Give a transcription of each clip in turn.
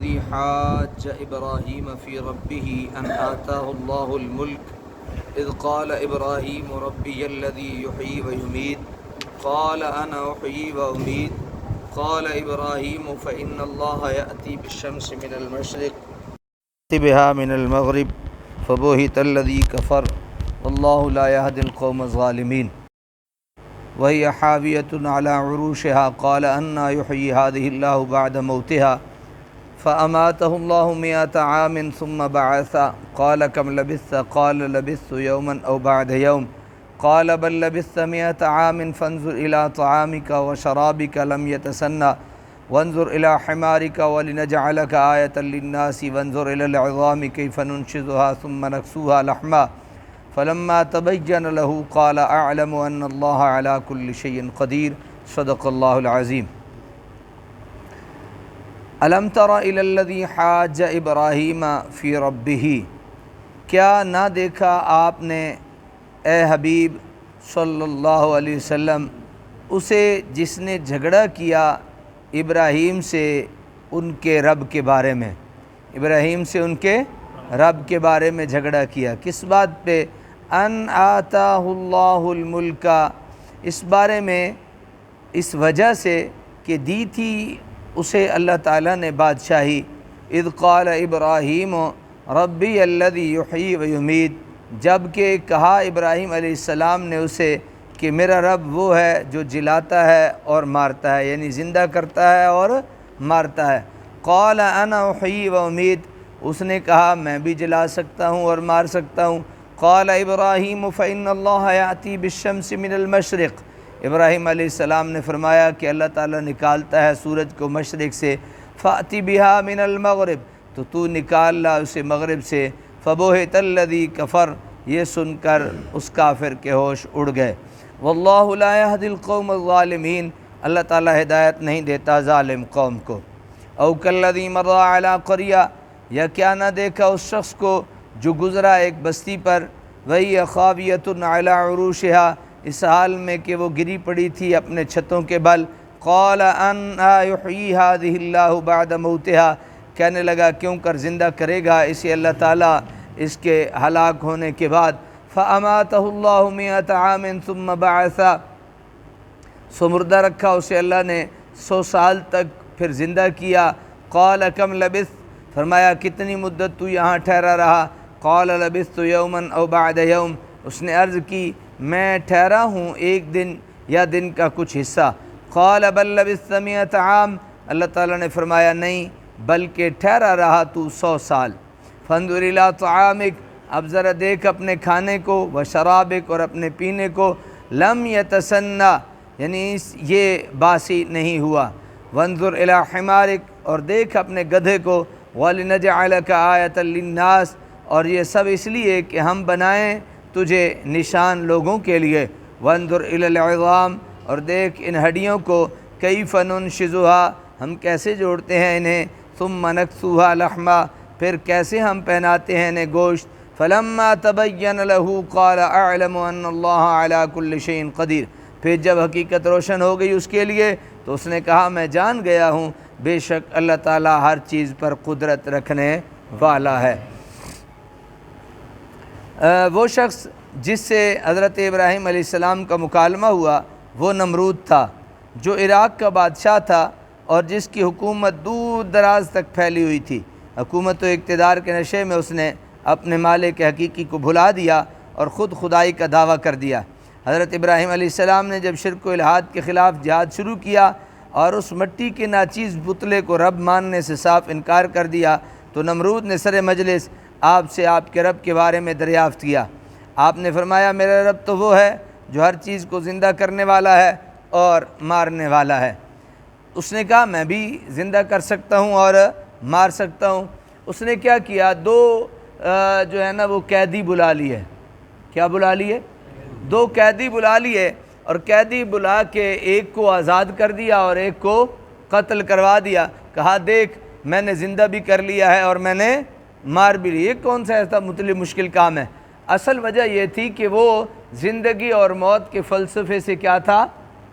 الذي حاج إبراهيم في ربه أن آتاه الله الملك إذ قال إبراهيم ربي الذي يحيي ويميت قال أنا أحيي وأميت قال إبراهيم فإن الله يأتي بالشمس من المشرق بها من المغرب فبهت الذي كفر والله لا يهدي القوم الظالمين وهي حاوية على عروشها قال أنى يحيي هذه الله بعد موتها فأماته الله 100 عام ثم بعث قال كم لبثت قال لبثت يوما أو بعد يوم قال بل لبثت 100 عام فانظر إلى طعامك وشرابك لم يتسنى وانظر إلى حمارك ولنجعلك آية للناس وانظر إلى العظام كيف ننشزها ثم نكسوها لحما فلما تبين له قال أعلم أن الله على كل شيء قدير صدق الله العظيم الم تر الی الذی حاج ابراہیم فی ربہ، کیا نہ دیکھا آپ نے اے حبیب صلی اللہ علیہ وسلم اسے جس نے جھگڑا کیا ابراہیم سے ان کے رب کے بارے میں، ابراہیم سے ان کے رب کے بارے میں جھگڑا کیا، کس بات پہ؟ ان آتاہ اللہ الملک، اس بارے میں اس وجہ سے کہ دی تھی اسے اللہ تعالیٰ نے بادشاہی۔ اذ قال ابراہیم ربی الذی یحیی و یمیت، جب کہ کہا ابراہیم علیہ السلام نے اسے کہ میرا رب وہ ہے جو جلاتا ہے اور مارتا ہے، یعنی زندہ کرتا ہے اور مارتا ہے۔ قال انا احیی و امیت، اس نے کہا میں بھی جلا سکتا ہوں اور مار سکتا ہوں۔ قال ابراہیم فإن اللہ یأتی بالشمس من المشرق، ابراہیم علیہ السلام نے فرمایا کہ اللہ تعالیٰ نکالتا ہے سورج کو مشرق سے، فأتی بہا من المغرب، تو نکال لا اسے مغرب سے۔ فبہت الذی کفر، یہ سن کر اس کافر کے ہوش اڑ گئے۔ واللہ لا یہدی القوم الظالمین، اللہ تعالیٰ ہدایت نہیں دیتا ظالم قوم کو۔ او کالذی مر علی قریہ، یا کیا نہ دیکھا اس شخص کو جو گزرا ایک بستی پر، وہی خاویۃ علی عروشہا، اس حال میں کہ وہ گری پڑی تھی اپنے چھتوں کے بل۔ قال انا یحیی ہذہ اللہ بعد موتہا، کہنے لگا کیوں کر زندہ کرے گا اسے اللہ تعالیٰ اس کے ہلاک ہونے کے بعد۔ فاماتہ اللہ 100 عام ثم بعث، سو مردہ رکھا اسے اللہ نے 100 سال تک پھر زندہ کیا۔ قال کم لبثت، فرمایا کتنی مدت تو یہاں ٹھہرا رہا؟ قال لبثت یوما او بعد یوم، اس نے عرض کی میں ٹھہرا ہوں ایک دن یا دن کا کچھ حصہ۔ قال بل لبثت 100 عام، اللہ تعالیٰ نے فرمایا نہیں بلکہ ٹھہرا رہا تو 100 سال۔ فانظر الی طعامک، اب ذرا دیکھ اپنے کھانے کو، وشرابک، اور اپنے پینے کو، لم یتسنى، یعنی یہ باسی نہیں ہوا۔ وانظر الی حمارک، اور دیکھ اپنے گدھے کو، وَلِنَجْعَلَكَ آیَةً لِلنَّاسِ، اور یہ سب اس لیے کہ ہم بنائیں تجھے نشان لوگوں کے لیے۔ وانظر الی العظام، اور دیکھ ان ہڈیوں کو، کیف ننشزها، ہم کیسے جوڑتے ہیں انہیں، ثم نکسوها لحما، پھر کیسے ہم پہناتے ہیں انہیں گوشت۔ فلما تبین له قال اعلم ان اللہ علی کل شیء قدیر، پھر جب حقیقت روشن ہو گئی اس کے لیے تو اس نے کہا میں جان گیا ہوں بے شک اللہ تعالیٰ ہر چیز پر قدرت رکھنے والا ہے۔ وہ شخص جس سے حضرت ابراہیم علیہ السلام کا مکالمہ ہوا وہ نمرود تھا، جو عراق کا بادشاہ تھا اور جس کی حکومت دور دراز تک پھیلی ہوئی تھی۔ حکومت و اقتدار کے نشے میں اس نے اپنے مالک حقیقی کو بھلا دیا اور خود خدائی کا دعویٰ کر دیا۔ حضرت ابراہیم علیہ السلام نے جب شرک و الحاد کے خلاف جہاد شروع کیا اور اس مٹی کے ناچیز پتلے کو رب ماننے سے صاف انکار کر دیا تو نمرود نے سر مجلس آپ سے آپ کے رب کے بارے میں دریافت کیا۔ آپ نے فرمایا میرا رب تو وہ ہے جو ہر چیز کو زندہ کرنے والا ہے اور مارنے والا ہے۔ اس نے کہا میں بھی زندہ کر سکتا ہوں اور مار سکتا ہوں۔ اس نے کیا کیا، دو جو ہے نا وہ قیدی بلا لیے۔ کیا بلا لیے؟ دو قیدی بلا لیے، اور قیدی بلا کے ایک کو آزاد کر دیا اور ایک کو قتل کروا دیا۔ کہا دیکھ میں نے زندہ بھی کر لیا ہے اور میں نے مار بھی لی، یہ کون سا ایسا مشکل کام ہے؟ اصل وجہ یہ تھی کہ وہ زندگی اور موت کے فلسفے سے کیا تھا؟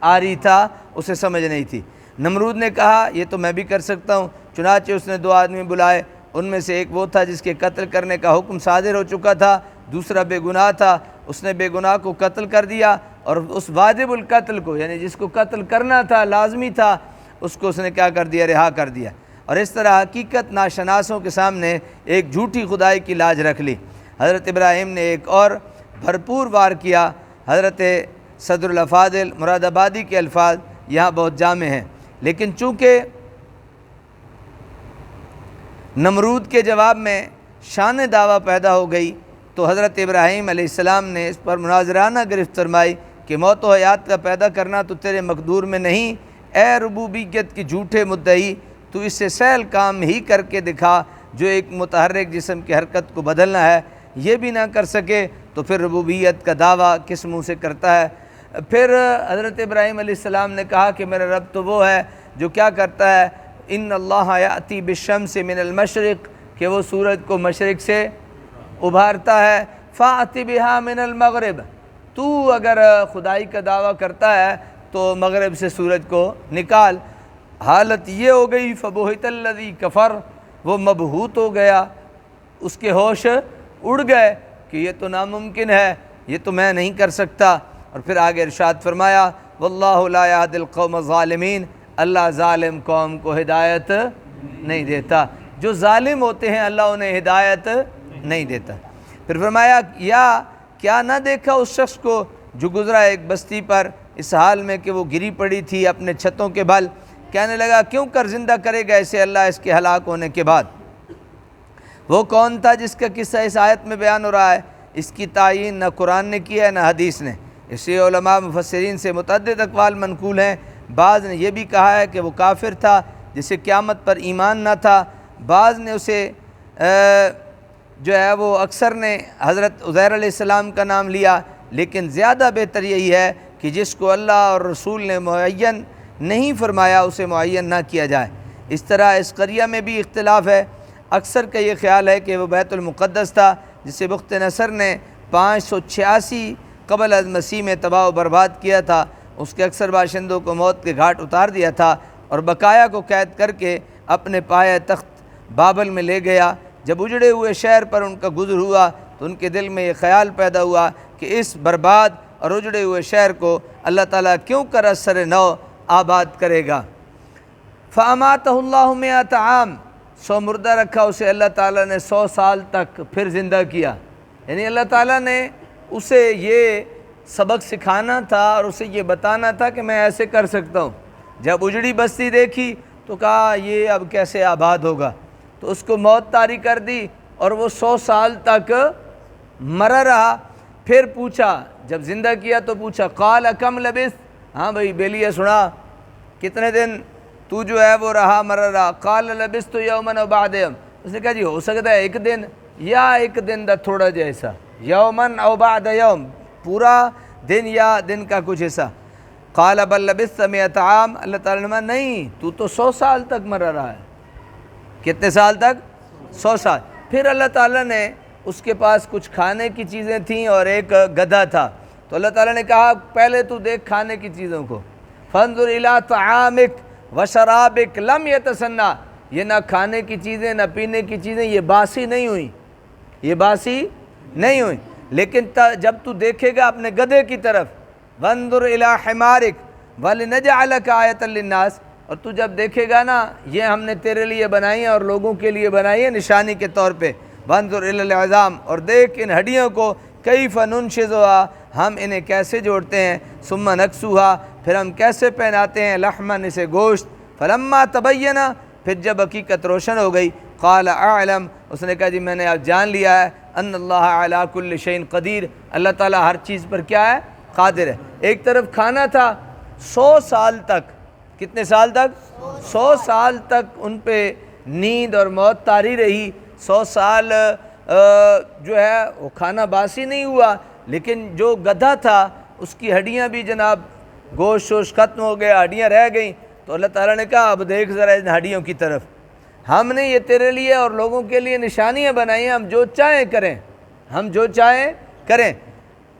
عاری تھا، اسے سمجھ نہیں تھی۔ نمرود نے کہا یہ تو میں بھی کر سکتا ہوں، چنانچہ اس نے 2 آدمی بلائے، ان میں سے ایک وہ تھا جس کے قتل کرنے کا حکم صادر ہو چکا تھا، دوسرا بے گناہ تھا، اس نے بے گناہ کو قتل کر دیا، اور اس واجب القتل کو، یعنی جس کو قتل کرنا تھا، لازمی تھا، اس کو اس نے کیا کر دیا؟ رہا کر دیا۔ اور اس طرح حقیقت ناشناسوں کے سامنے ایک جھوٹی خدائی کی لاج رکھ لی۔ حضرت ابراہیم نے ایک اور بھرپور وار کیا۔ حضرت صدر الافاضل مراد آبادی کے الفاظ یہاں بہت جامع ہیں، لیکن چونکہ نمرود کے جواب میں شان دعویٰ پیدا ہو گئی تو حضرت ابراہیم علیہ السلام نے اس پر مناظرانہ گرفت فرمائی کہ موت و حیات کا پیدا کرنا تو تیرے مقدور میں نہیں، اے ربوبیت کی جھوٹے مدعی، تو اس سے سہل کام ہی کر کے دکھا جو ایک متحرک جسم کی حرکت کو بدلنا ہے، یہ بھی نہ کر سکے تو پھر ربوبیت کا دعویٰ کس منہ سے کرتا ہے؟ پھر حضرت ابراہیم علیہ السلام نے کہا کہ میرا رب تو وہ ہے جو کیا کرتا ہے، ان اللہ یاتی بالشمس من المشرق، کہ وہ سورج کو مشرق سے ابھارتا ہے، فاتی بہا من المغرب، تو اگر خدائی کا دعویٰ کرتا ہے تو مغرب سے سورج کو نکال۔ حالت یہ ہو گئی فبہت الذی کفر، وہ مبہوت ہو گیا، اس کے ہوش اڑ گئے کہ یہ تو ناممکن ہے، یہ تو میں نہیں کر سکتا۔ اور پھر آگے ارشاد فرمایا واللہ لا یہدی القوم الظالمین، اللہ ظالم قوم کو ہدایت نہیں دیتا، جو ظالم ہوتے ہیں اللہ انہیں ہدایت نہیں دیتا۔ پھر فرمایا یا کیا نہ دیکھا اس شخص کو جو گزرا ایک بستی پر اس حال میں کہ وہ گری پڑی تھی اپنے چھتوں کے بل، کہنے لگا کیوں کر زندہ کرے گا اسے اللہ اس کے ہلاک ہونے کے بعد۔ وہ کون تھا جس کا قصہ اس آیت میں بیان ہو رہا ہے؟ اس کی تعین نہ قرآن نے کی ہے نہ حدیث نے، اس لیے علماء مفسرین سے متعدد اقوال منقول ہیں۔ بعض نے یہ بھی کہا ہے کہ وہ کافر تھا جسے قیامت پر ایمان نہ تھا، بعض نے اسے جو ہے وہ اکثر نے حضرت عزیر علیہ السلام کا نام لیا، لیکن زیادہ بہتر یہی ہے کہ جس کو اللہ اور رسول نے معین نہیں فرمایا اسے معین نہ کیا جائے۔ اس طرح اس قریہ میں بھی اختلاف ہے، اکثر کا یہ خیال ہے کہ وہ بیت المقدس تھا جسے بخت نصر نے 586 قبل از مسیح میں تباہ و برباد کیا تھا، اس کے اکثر باشندوں کو موت کے گھاٹ اتار دیا تھا اور بقایا کو قید کر کے اپنے پایہ تخت بابل میں لے گیا۔ جب اجڑے ہوئے شہر پر ان کا گزر ہوا تو ان کے دل میں یہ خیال پیدا ہوا کہ اس برباد اور اجڑے ہوئے شہر کو اللہ تعالیٰ کیوں کر از سر نو آباد کرے گا۔ فَأَمَاتَهُ اللَّهُ مِئَةَ عام، 100 مردہ رکھا اسے اللہ تعالیٰ نے 100 سال تک پھر زندہ کیا، یعنی اللہ تعالیٰ نے اسے یہ سبق سکھانا تھا اور اسے یہ بتانا تھا کہ میں ایسے کر سکتا ہوں۔ جب اجڑی بستی دیکھی تو کہا یہ اب کیسے آباد ہوگا، تو اس کو موت طاری کر دی اور وہ 100 سال تک مرا رہا۔ پھر پوچھا، جب زندہ کیا تو پوچھا قال کم لبثت، ہاں بھائی بیلیے سنا کتنے دن تو جو ہے وہ رہا مرا رہا؟ قال لبثت یوما او بعد یوم، اس نے کہا جی ہو سکتا ہے ایک دن یا ایک دن دا تھوڑا جیسا، یومن او بعد یوم، پورا دن یا دن کا کچھ حصہ۔ قال بل لبثت 100 عام، اللہ تعالیٰ نے کہا نہیں تو 100 سال تک مرا رہا ہے۔ کتنے سال تک؟ 100 سال۔ پھر اللہ تعالیٰ نے اس کے پاس کچھ کھانے کی چیزیں تھیں اور ایک گدھا تھا، تو اللہ تعالیٰ نے کہا پہلے تو دیکھ کھانے کی چیزوں کو، فانظر الی طعامک وشرابک لم یتسنى، یہ نہ کھانے کی چیزیں نہ پینے کی چیزیں یہ باسی نہیں ہوئیں، یہ باسی نہیں ہوئیں، لیکن جب تو دیکھے گا اپنے گدھے کی طرف، وانظر الی حمارک ولنجعلک آیۃ للناس، اور تو جب دیکھے گا نا یہ ہم نے تیرے لیے بنائی ہیں اور لوگوں کے لیے بنائی ہے نشانی کے طور پہ، وانظر الی العظام، اور دیکھ ان ہڈیوں کو، کیف ننشزھا، ہم انہیں کیسے جوڑتے ہیں، ثم نکسوھا، پھر ہم کیسے پہناتے ہیں، لحمن اسے گوشت، فلما تبین، پھر جب حقیقت روشن ہو گئی، قال اعلم، اس نے کہا جی میں نے اب جان لیا ہے، ان اللہ علی کل شیء قدیر، اللہ تعالیٰ ہر چیز پر کیا ہے؟ قادر ہے۔ ایک طرف کھانا تھا 100 سال تک، کتنے سال تک؟ 100 سال تک ان پہ نیند اور موت طاری رہی، 100 سال جو ہے وہ کھانا باسی نہیں ہوا، لیکن جو گدھا تھا اس کی ہڈیاں بھی جناب گوشت ووشت ختم ہو گیا، ہڈیاں رہ گئیں، تو اللہ تعالیٰ نے کہا اب دیکھ ذرا ان ہڈیوں کی طرف، ہم نے یہ تیرے لیے اور لوگوں کے لیے نشانیاں بنائی ہیں، ہم جو چاہیں کریں، ہم جو چاہیں کریں،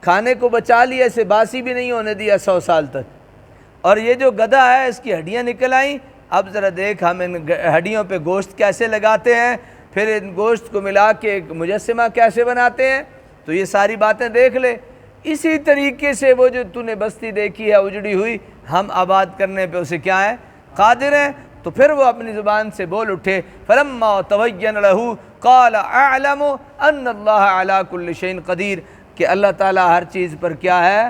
کھانے کو بچا لیا، اسے باسی بھی نہیں ہونے دیا 100 سال تک، اور یہ جو گدھا ہے اس کی ہڈیاں نکل آئیں، اب ذرا دیکھ ہم ان ہڈیوں پہ گوشت کیسے لگاتے ہیں، پھر ان گوشت کو ملا کے ایک مجسمہ کیسے بناتے ہیں، تو یہ ساری باتیں دیکھ لے۔ اسی طریقے سے وہ جو تو نے بستی دیکھی ہے اجڑی ہوئی، ہم آباد کرنے پہ اسے کیا ہے، قادر ہیں۔ تو پھر وہ اپنی زبان سے بول اٹھے، فَلَمَّا تَبَيَّنَ لَهُ قَالَ أَعْلَمُ أَنَّ اللَّهَ عَلَى كُلِّ شَيْءٍ قدیر، کہ اللہ تعالیٰ ہر چیز پر کیا ہے،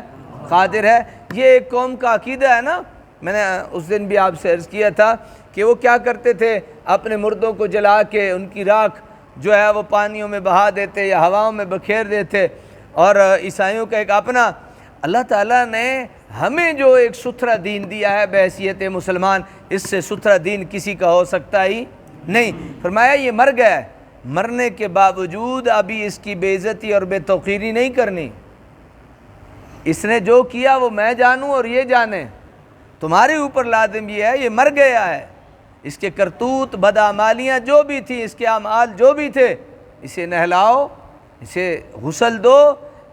قادر ہے۔ یہ ایک قوم کا عقیدہ ہے نا، میں نے اس دن بھی آپ سے عرض کیا تھا کہ وہ کیا کرتے تھے، اپنے مردوں کو جلا کے ان کی راکھ جو ہے وہ پانیوں میں بہا دیتے یا ہواؤں میں بکھیر دیتے۔ اور عیسائیوں کا ایک اپنا، اللہ تعالیٰ نے ہمیں جو ایک ستھرا دین دیا ہے بحیثیت مسلمان، اس سے ستھرا دین کسی کا ہو سکتا ہی نہیں۔ فرمایا یہ مر گیا ہے، مرنے کے باوجود ابھی اس کی بے عزتی اور بے توقیری نہیں کرنی۔ اس نے جو کیا وہ میں جانوں اور یہ جانے، تمہارے اوپر لازم یہ ہے، یہ مر گیا ہے، اس کے کرتوت بدعمالیاں جو بھی تھیں، اس کے اعمال جو بھی تھے، اسے نہلاؤ، اسے غسل دو،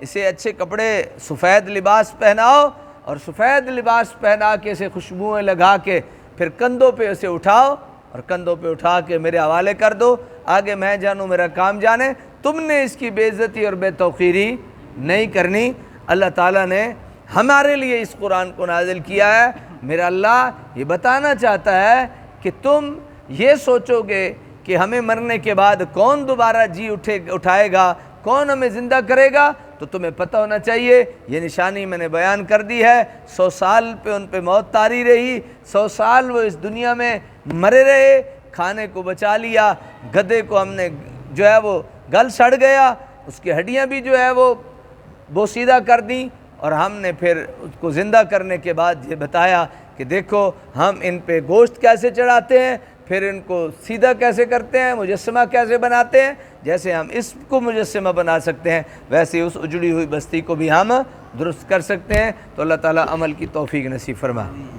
اسے اچھے کپڑے سفید لباس پہناؤ، اور سفید لباس پہنا کے اسے خوشبوئیں لگا کے پھر کندھوں پہ اسے اٹھاؤ اور کندھوں پہ اٹھا کے میرے حوالے کر دو، آگے میں جانوں میرا کام جانے، تم نے اس کی بے عزتی اور بے توقیری نہیں کرنی۔ اللہ تعالیٰ نے ہمارے لیے اس قرآن کو نازل کیا ہے۔ میرا اللہ یہ بتانا چاہتا ہے کہ تم یہ سوچو گے کہ ہمیں مرنے کے بعد کون دوبارہ جی اٹھائے گا، کون ہمیں زندہ کرے گا، تو تمہیں پتہ ہونا چاہیے یہ نشانی میں نے بیان کر دی ہے۔ 100 سال پہ ان پہ موت طاری رہی، 100 سال وہ اس دنیا میں مرے رہے، کھانے کو بچا لیا، گدھے کو ہم نے جو ہے وہ گل سڑ گیا، اس کی ہڈیاں بھی جو ہے وہ بوسیدہ کر دیں، اور ہم نے پھر اس کو زندہ کرنے کے بعد یہ بتایا کہ دیکھو ہم ان پہ گوشت کیسے چڑھاتے ہیں، پھر ان کو سیدھا کیسے کرتے ہیں، مجسمہ کیسے بناتے ہیں۔ جیسے ہم اس کو مجسمہ بنا سکتے ہیں، ویسے اس اجڑی ہوئی بستی کو بھی ہم درست کر سکتے ہیں۔ تو اللہ تعالیٰ عمل کی توفیق نصیب فرمائے۔